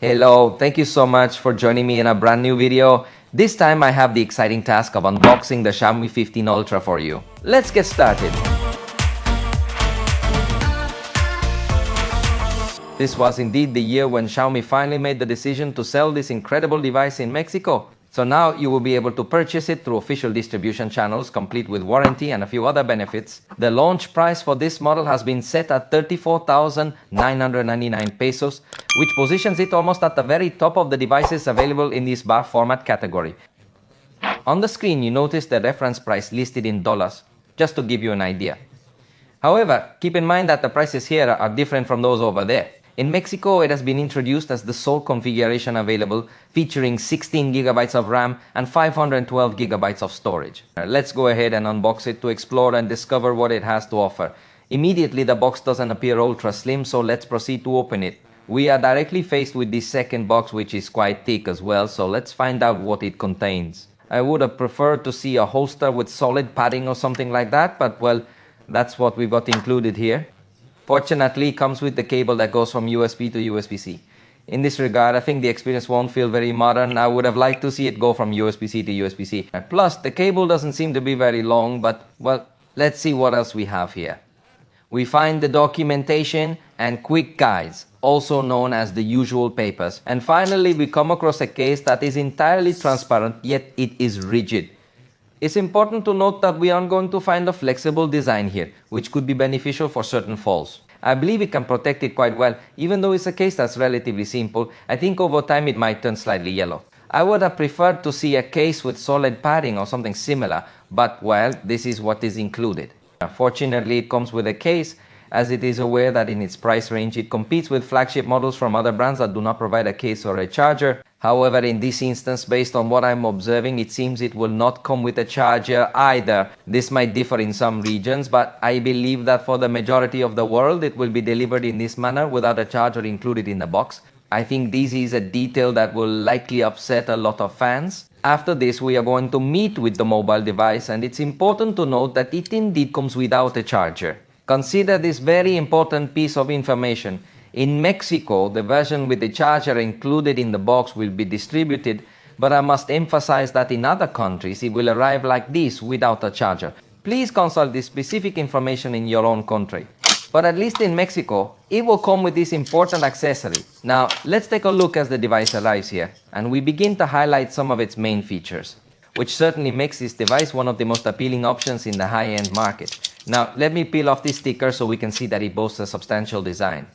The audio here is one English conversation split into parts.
Hello, thank you so much for joining me in a brand new video. This time I have the exciting task of unboxing the Xiaomi 15 Ultra for you. Let's get started. This was indeed the year when Xiaomi finally made the decision to sell this incredible device in Mexico. So now you will be able to purchase it through official distribution channels, complete with warranty and a few other benefits. The launch price for this model has been set at 34,999 pesos, which positions it almost at the very top of the devices available in this bar format category. On the screen, you notice the reference price listed in dollars, just to give you an idea. However, keep in mind that the prices here are different from those over there. In Mexico, it has been introduced as the sole configuration available, featuring 16 GB of RAM and 512 GB of storage. Let's go ahead and unbox it to explore and discover what it has to offer. Immediately, the box doesn't appear ultra slim, so let's proceed to open it. We are directly faced with this second box, which is quite thick as well, so let's find out what it contains. I would have preferred to see a holster with solid padding or something like that, but well, that's what we got included here. Fortunately, it comes with the cable that goes from USB to USB-C. In this regard, I think the experience won't feel very modern. I would have liked to see it go from USB-C to USB-C. Plus, the cable doesn't seem to be very long, but well, let's see what else we have here. We find the documentation and quick guides, also known as the usual papers. And finally, we come across a case that is entirely transparent, yet it is rigid. It's important to note that we aren't going to find a flexible design here, which could be beneficial for certain falls. I believe it can protect it quite well, even though it's a case that's relatively simple. I think over time it might turn slightly yellow. I would have preferred to see a case with solid padding or something similar, but well, this is what is included. Fortunately, it comes with a case, as it is aware that in its price range it competes with flagship models from other brands that do not provide a case or a charger. However, in this instance, based on what I'm observing, it seems it will not come with a charger either. This might differ in some regions, but I believe that for the majority of the world it will be delivered in this manner without a charger included in the box. I think this is a detail that will likely upset a lot of fans. After this, we are going to meet with the mobile device, and it's important to note that it indeed comes without a charger. Consider this very important piece of information. In Mexico, the version with the charger included in the box will be distributed, but I must emphasize that in other countries it will arrive like this without a charger. Please consult this specific information in your own country. But at least in Mexico, it will come with this important accessory. Now, let's take a look as the device arrives here, and we begin to highlight some of its main features, which certainly makes this device one of the most appealing options in the high-end market. Now, let me peel off this sticker so we can see that it boasts a substantial design.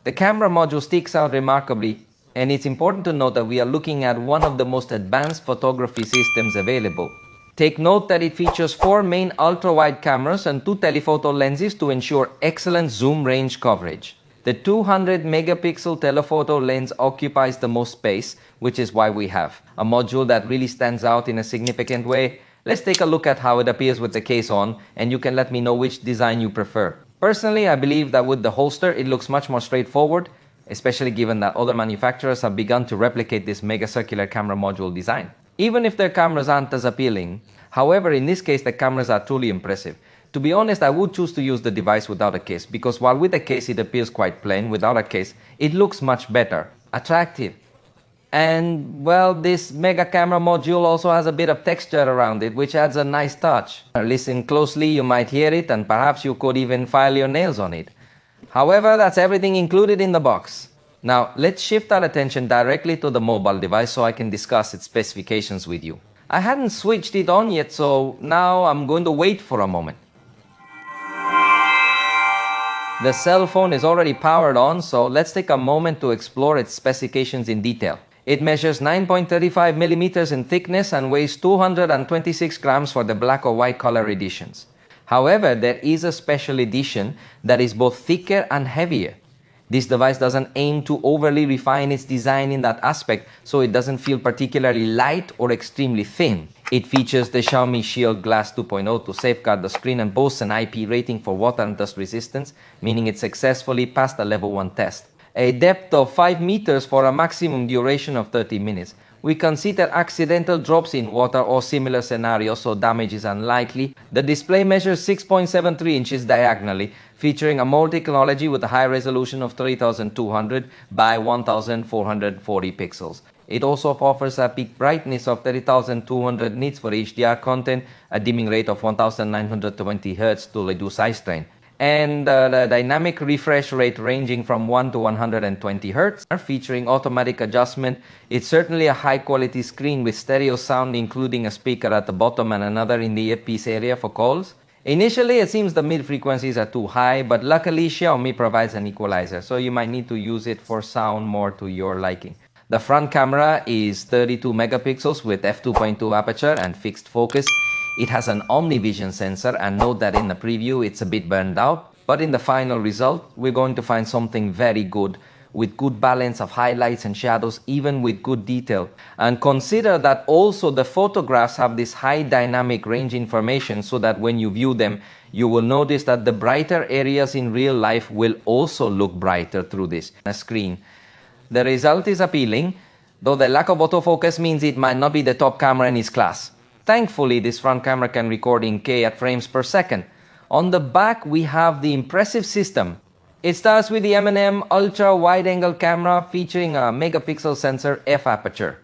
The camera module sticks out remarkably, and it's important to note that we are looking at one of the most advanced photography systems available. Take note that it features 4 main ultra-wide cameras and 2 telephoto lenses to ensure excellent zoom range coverage. The 200 megapixel telephoto lens occupies the most space, which is why we have a module that really stands out in a significant way. Let's take a look at how it appears with the case on, and you can let me know which design you prefer. Personally, I believe that with the holster, it looks much more straightforward, especially given that other manufacturers have begun to replicate this mega circular camera module design. Even if their cameras aren't as appealing, however, in this case, the cameras are truly impressive. To be honest, I would choose to use the device without a case, because while with a case it appears quite plain, without a case, it looks much better, attractive. And well, this mega camera module also has a bit of texture around it, which adds a nice touch. Listen closely, you might hear it, and perhaps you could even file your nails on it. However, that's everything included in the box. Now, let's shift our attention directly to the mobile device so I can discuss its specifications with you. I hadn't switched it on yet, so now I'm going to wait for a moment. The cell phone is already powered on, so let's take a moment to explore its specifications in detail. It measures 9.35 millimeters in thickness and weighs 226 grams for the black or white color editions. However, there is a special edition that is both thicker and heavier. This device doesn't aim to overly refine its design in that aspect, so it doesn't feel particularly light or extremely thin. It features the Xiaomi Shield Glass 2.0 to safeguard the screen and boasts an IP rating for water and dust resistance, meaning it successfully passed a level 1 test. A depth of 5 meters for a maximum duration of 30 minutes, we consider accidental drops in water or similar scenarios, so damage is unlikely. The display measures 6.73 inches diagonally, featuring a MOLE technology with a high resolution of 3200 by 1440 pixels. It also offers a peak brightness of 30,200 nits for HDR content, a dimming rate of 1920 Hz to reduce eye strain, and the dynamic refresh rate ranging from 1 to 120 Hz, featuring automatic adjustment. It's certainly a high quality screen with stereo sound, including a speaker at the bottom and another in the earpiece area for calls. Initially, it seems the mid frequencies are too high, but luckily Xiaomi provides an equalizer, so you might need to use it for sound more to your liking. The front camera is 32 megapixels with f2.2 aperture and fixed focus. It has an OmniVision sensor, and note that in the preview it's a bit burned out, but in the final result we're going to find something very good, with good balance of highlights and shadows, even with good detail. And consider that also the photographs have this high dynamic range information, so that when you view them, you will notice that the brighter areas in real life will also look brighter through this screen. The result is appealing, though the lack of autofocus means it might not be the top camera in its class. Thankfully, this front camera can record in K at frames per second. On the back, we have the impressive system. It starts with the M&M ultra wide-angle camera featuring a megapixel sensor f aperture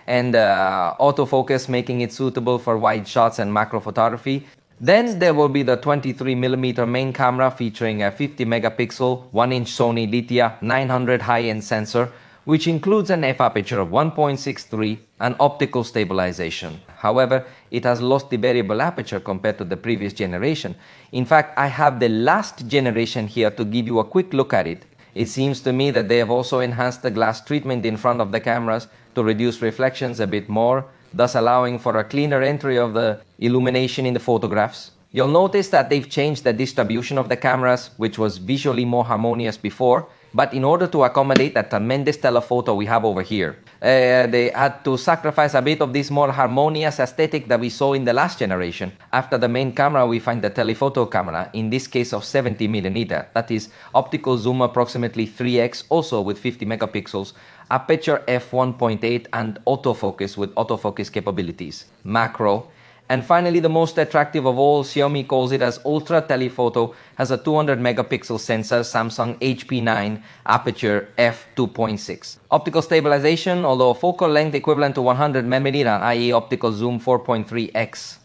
and autofocus, making it suitable for wide shots and macro photography. Then there will be the 23mm main camera featuring a 50 megapixel 1-inch Sony Lithia 900 high-end sensor, which includes an f-aperture of 1.63 and optical stabilization. However, it has lost the variable aperture compared to the previous generation. In fact, I have the last generation here to give you a quick look at it. It seems to me that they have also enhanced the glass treatment in front of the cameras to reduce reflections a bit more, thus allowing for a cleaner entry of the illumination in the photographs. You'll notice that they've changed the distribution of the cameras, which was visually more harmonious before, but in order to accommodate that tremendous telephoto we have over here, they had to sacrifice a bit of this more harmonious aesthetic that we saw in the last generation. After the main camera, we find the telephoto camera, in this case of 70mm, that is optical zoom approximately 3x, also with 50 megapixels, aperture f1.8 and autofocus with autofocus capabilities, macro. And finally, the most attractive of all, Xiaomi calls it as Ultra Telephoto, has a 200 megapixel sensor, Samsung HP9, aperture f2.6. Optical stabilization, although focal length equivalent to 100mm, i.e. optical zoom 4.3x.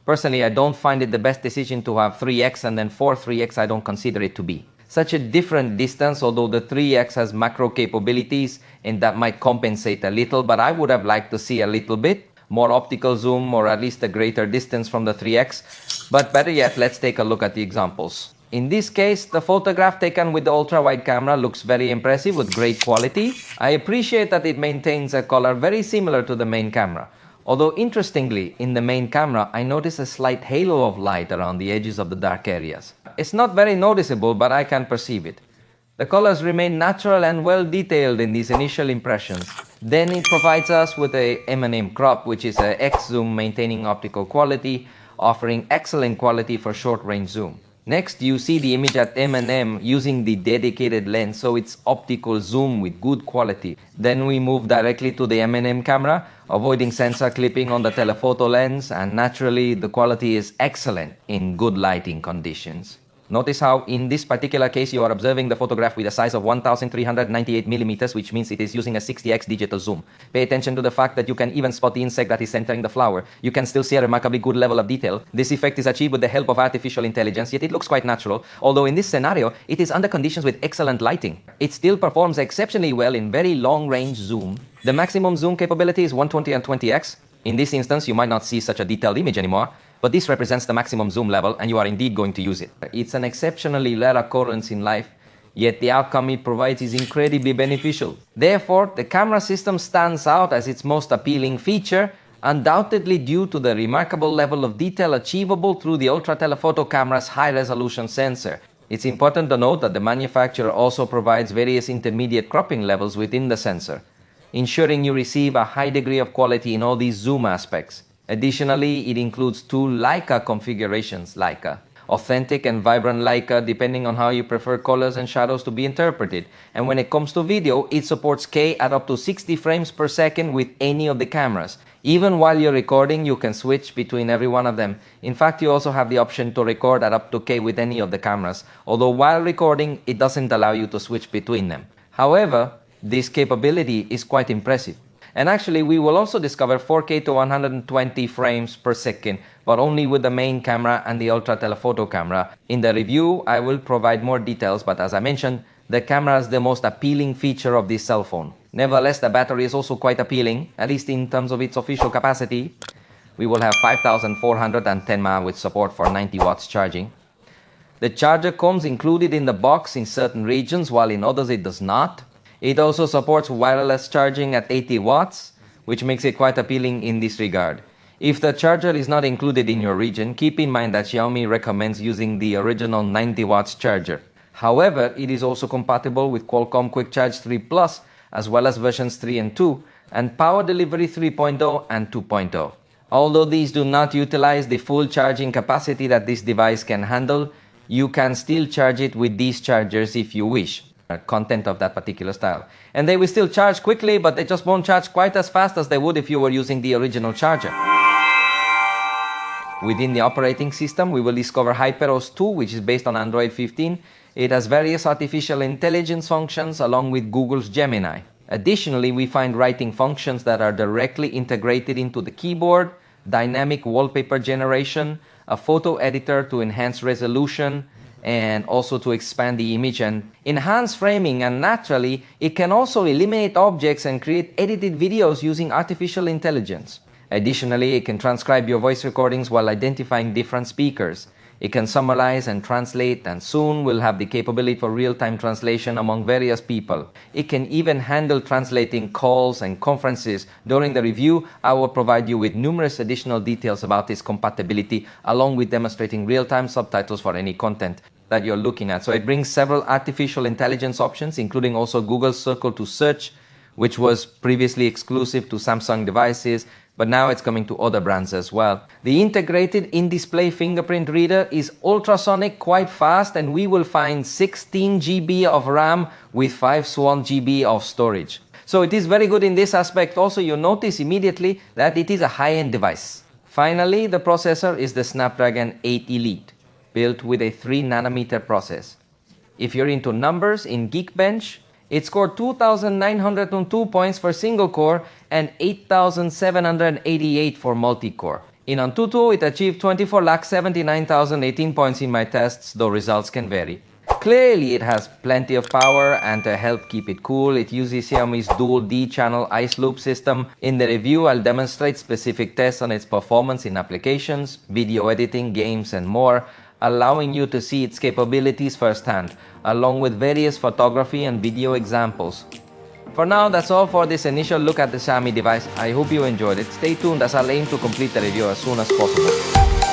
Personally, I don't find it the best decision to have 3x and then 3x I don't consider it to be. Such a different distance, although the 3x has macro capabilities and that might compensate a little, but I would have liked to see a little bit more optical zoom, or at least a greater distance from the 3x. But better yet, let's take a look at the examples. In this case, the photograph taken with the ultra-wide camera looks very impressive with great quality. I appreciate that it maintains a color very similar to the main camera. Although interestingly, in the main camera, I notice a slight halo of light around the edges of the dark areas. It's not very noticeable, but I can perceive it. The colors remain natural and well detailed in these initial impressions. Then it provides us with a M&M crop, which is a X zoom maintaining optical quality, offering excellent quality for short range zoom. Next, you see the image at M&M using the dedicated lens, so it's optical zoom with good quality. Then we move directly to the M&M camera, avoiding sensor clipping on the telephoto lens, and naturally the quality is excellent in good lighting conditions. Notice how in this particular case you are observing the photograph with a size of 1398mm, which means it is using a 60x digital zoom. Pay attention to the fact that you can even spot the insect that is entering the flower. You can still see a remarkably good level of detail. This effect is achieved with the help of artificial intelligence, yet it looks quite natural, although in this scenario it is under conditions with excellent lighting. It still performs exceptionally well in very long range zoom. The maximum zoom capability is 120 and 20x. In this instance, you might not see such a detailed image anymore, but this represents the maximum zoom level and you are indeed going to use it. It's an exceptionally rare occurrence in life, yet the outcome it provides is incredibly beneficial. Therefore, the camera system stands out as its most appealing feature, undoubtedly due to the remarkable level of detail achievable through the ultra telephoto camera's high-resolution sensor. It's important to note that the manufacturer also provides various intermediate cropping levels within the sensor, ensuring you receive a high degree of quality in all these zoom aspects. Additionally, it includes two Leica configurations, Leica, authentic and vibrant Leica depending on how you prefer colors and shadows to be interpreted. And when it comes to video, it supports K at up to 60 frames per second with any of the cameras. Even while you're recording, you can switch between every one of them. In fact, you also have the option to record at up to K with any of the cameras, although while recording, it doesn't allow you to switch between them. However, this capability is quite impressive. And actually, we will also discover 4K to 120 frames per second, but only with the main camera and the ultra telephoto camera. In the review, I will provide more details, but as I mentioned, the camera is the most appealing feature of this cell phone. Nevertheless, the battery is also quite appealing, at least in terms of its official capacity. We will have 5410 mAh with support for 90 watts charging. The charger comes included in the box in certain regions, while in others it does not. It also supports wireless charging at 80 watts, which makes it quite appealing in this regard. If the charger is not included in your region, keep in mind that Xiaomi recommends using the original 90 watts charger. However, it is also compatible with Qualcomm Quick Charge 3 Plus, as well as versions 3 and 2, and Power Delivery 3.0 and 2.0. Although these do not utilize the full charging capacity that this device can handle, you can still charge it with these chargers if you wish. Content of that particular style. And they will still charge quickly, but they just won't charge quite as fast as they would if you were using the original charger. Within the operating system, we will discover HyperOS 2, which is based on Android 15. It has various artificial intelligence functions along with Google's Gemini. Additionally, we find writing functions that are directly integrated into the keyboard, dynamic wallpaper generation, a photo editor to enhance resolution, and also to expand the image and enhance framing, and naturally, it can also eliminate objects and create edited videos using artificial intelligence. Additionally, it can transcribe your voice recordings while identifying different speakers. It can summarize and translate, and soon will have the capability for real-time translation among various people. It can even handle translating calls and conferences. During the review, I will provide you with numerous additional details about its compatibility, along with demonstrating real-time subtitles for any content that you're looking at. So it brings several artificial intelligence options, including also Google Circle to Search, which was previously exclusive to Samsung devices, but now it's coming to other brands as well. The integrated in-display fingerprint reader is ultrasonic, quite fast, and we will find 16 GB of RAM with 5 Swan GB of storage. So it is very good in this aspect. Also, you notice immediately that it is a high-end device. Finally, the processor is the Snapdragon 8 Elite, built with a 3nm process. If you're into numbers, in Geekbench, it scored 2,902 points for single core and 8,788 for multi-core. In Antutu, it achieved 24,79,018 points in my tests, though results can vary. Clearly, it has plenty of power, and to help keep it cool, it uses Xiaomi's dual D-channel ice loop system. In the review, I'll demonstrate specific tests on its performance in applications, video editing, games, and more, allowing you to see its capabilities firsthand, along with various photography and video examples. For now, that's all for this initial look at the Xiaomi device. I hope you enjoyed it. Stay tuned as I'll aim to complete the review as soon as possible.